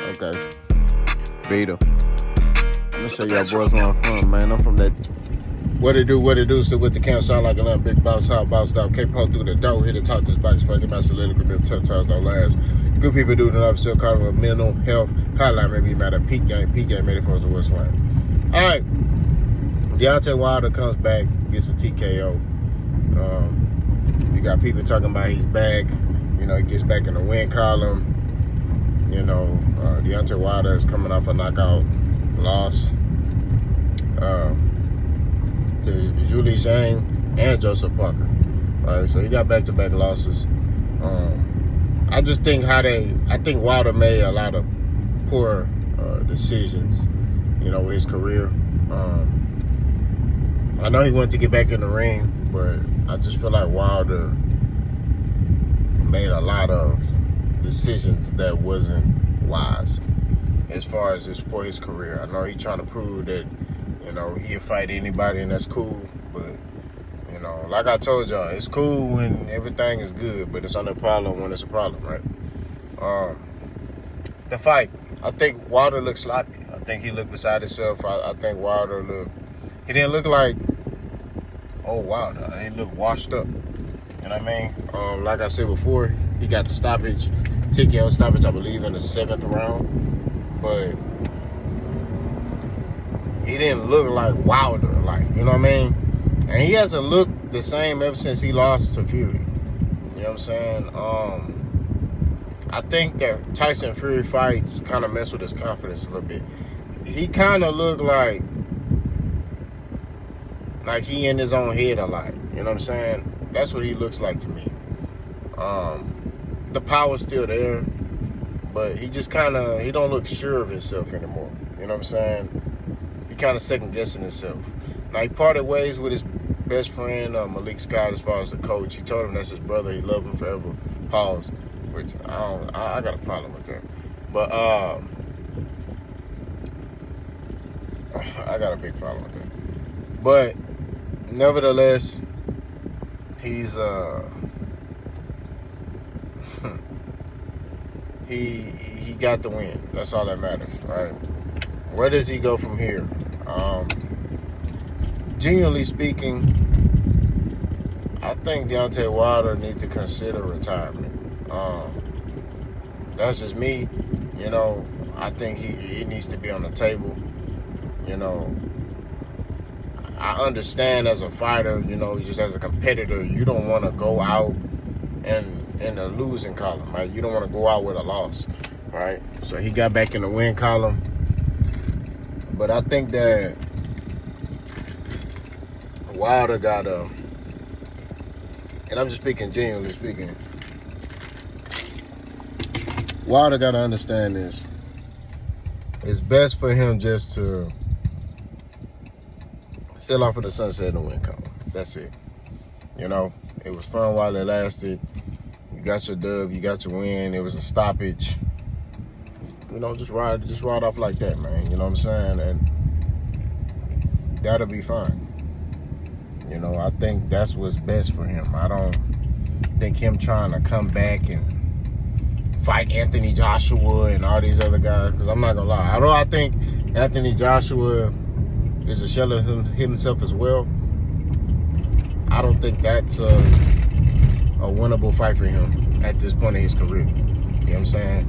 Okay. Beta. I'm gonna show y'all boys where I'm from, man. I'm from that. What it do, still with the camp, sound like a little big boss, how boss dog, K-Po through the door, here to talk to his bikes, fuck him out, solidical, them tough times don't last. Good people do the love, still calling with mental health hotline, maybe matter peak game, made it for us to West Wayne. Alright. Deontay Wilder comes back, gets a TKO. You got people talking about he's back, he gets back in the win column. Deontay Wilder is coming off a knockout loss to Julie Zhang and Joseph Parker. Right, so he got back-to-back losses. I just think I think Wilder made a lot of poor decisions, with his career. I know he wanted to get back in the ring, but I just feel like Wilder made a lot of decisions that wasn't wise as far as for his career. I know he's trying to prove that, he'll fight anybody and that's cool, but, like I told y'all, it's cool when everything is good, but it's only a problem when it's a problem, right? The fight, I think Wilder looked sloppy. I think he looked beside himself. I think Wilder he didn't look like, Wilder. He looked washed up. You know what I mean? Like I said before, he got the TKO stoppage, I believe, in the 7th round. But he didn't look like Wilder, you know what I mean? And he hasn't looked the same ever since he lost to Fury. You know what I'm saying? I think that Tyson Fury fights kind of mess with his confidence a little bit. He kind of looked like he in his own head a lot. You know what I'm saying? That's what he looks like to me. The power's still there, but he just he don't look sure of himself anymore. You know what I'm saying? He kind of second guessing himself. Now he parted ways with his best friend, Malik Scott, as far as the coach. He told him that's his brother. He loved him forever. Pause. Which I got a problem with that. But I got a big problem with that. But nevertheless, he's he got the win. That's all that matters, right? Where does he go from here? Genuinely speaking, I think Deontay Wilder needs to consider retirement. That's just me. I think he needs to be on the table. I understand as a fighter, just as a competitor, you don't want to go out in the losing column, right? You don't want to go out with a loss, right? So he got back in the win column. But I think that Wilder got and I'm just genuinely speaking, Wilder got to understand this. It's best for him just to sail off of the sunset and win column. That's it. It was fun while it lasted. You got your dub, you got your win. It was a stoppage. Just ride off like that, man. You know what I'm saying? And that'll be fine. I think that's what's best for him. I don't think him trying to come back and fight Anthony Joshua and all these other guys, because I'm not gonna lie. Although I think Anthony Joshua is a shell of himself as well, I don't think that's a winnable fight for him at this point in his career. You know what I'm saying?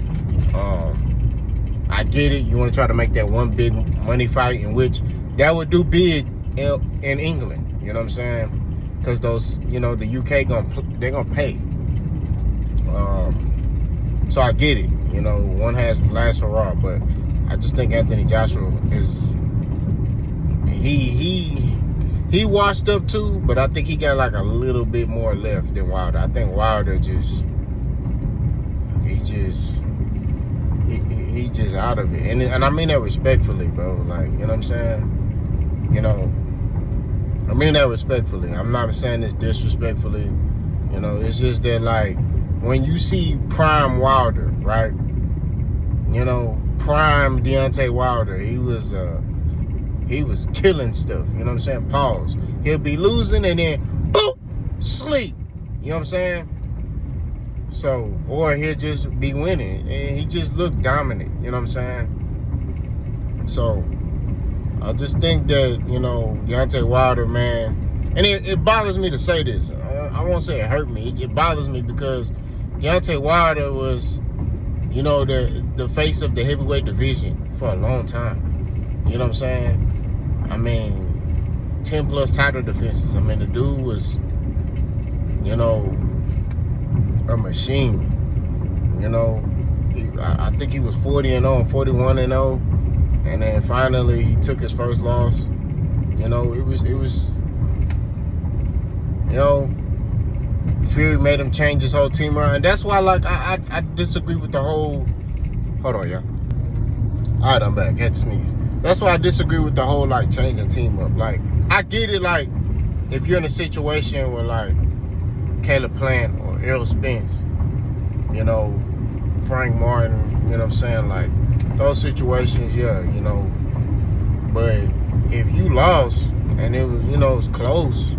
I get it. You want to try to make that one big money fight, in which that would do big in England. You know what I'm saying? Because those, the UK they're gonna pay. So I get it. One has last hurrah, but I just think Anthony Joshua is he washed up too, but I think he got a little bit more left than Wilder. I think Wilder just out of it, and I mean that respectfully, bro. You know what I'm saying? I mean that respectfully. I'm not saying this disrespectfully. It's just that when you see prime Wilder, right? Prime Deontay Wilder, he was killing stuff. You know what I'm saying? Pause. He'll be losing and then boom, sleep. You know what I'm saying? So, or he'll just be winning. And he just looked dominant, you know what I'm saying? So, I just think that, you know, Deontay Wilder, man, and it bothers me to say this. I won't say it hurt me. It bothers me because Deontay Wilder was, you know, the face of the heavyweight division for a long time. You know what I'm saying? I mean, 10 plus title defenses. I mean, the dude was, you know, a machine. You know, I think he was 40-0, 41-0. And then finally he took his first loss. You know, it was, you know, Fury made him change his whole team around. And that's why, like, I disagree with the whole, hold on, y'all. All right, I'm back, had to sneeze. That's why I disagree with the whole, like, changing team up. Like, I get it, like, if you're in a situation where, like, Caleb Plant or Errol Spence, you know, Frank Martin, you know what I'm saying, like, those situations, yeah, you know. But if you lost and it was, you know, it was close,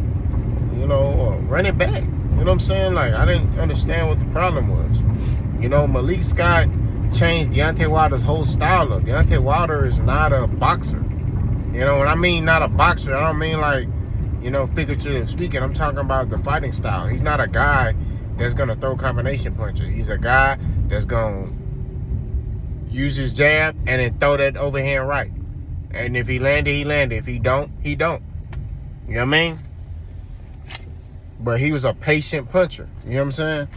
you know, run it back. You know what I'm saying? Like, I didn't understand what the problem was. You know, Malik Scott changed Deontay Wilder's whole style up. Deontay Wilder is not a boxer. You know, when I mean not a boxer, I don't mean like, you know, figuratively speaking. I'm talking about the fighting style. He's not a guy that's going to throw combination punches. He's a guy that's going to use his jab and then throw that overhand right. And if he landed, he landed. If he don't, he don't. You know what I mean? But he was a patient puncher. You know what I'm saying?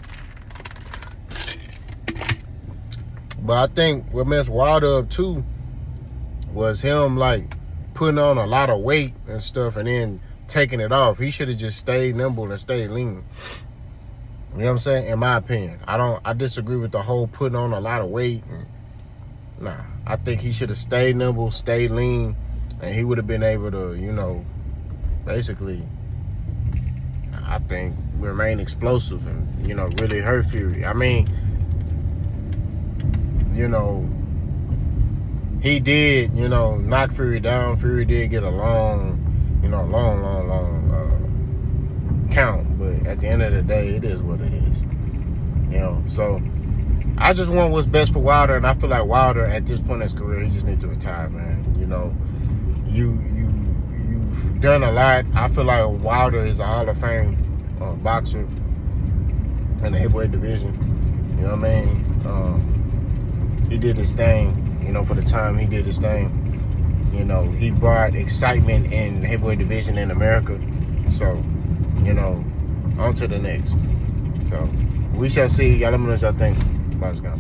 But I think what messed Wilder up too was him like putting on a lot of weight and stuff and then taking it off. He should have just stayed nimble and stayed lean. You know what I'm saying? In my opinion. I disagree with the whole putting on a lot of weight. Nah, I think he should have stayed nimble, stayed lean, and he would have been able to, you know, basically, I think, remain explosive and, you know, really hurt Fury. I mean, you know, he did, you know, knock Fury down. Fury did get a long count. But at the end of the day, it is what it is. You know, so I just want what's best for Wilder, and I feel like Wilder, at this point in his career, he just needs to retire, man. You know, you've done a lot. I feel like Wilder is a Hall of Fame boxer in the heavyweight division. You know what I mean? He did his thing, you know, for the time he did his thing. You know, he brought excitement in the heavyweight division in America. So, you know, on to the next. So, we shall see. Y'all let me know what y'all think. Bye, guys.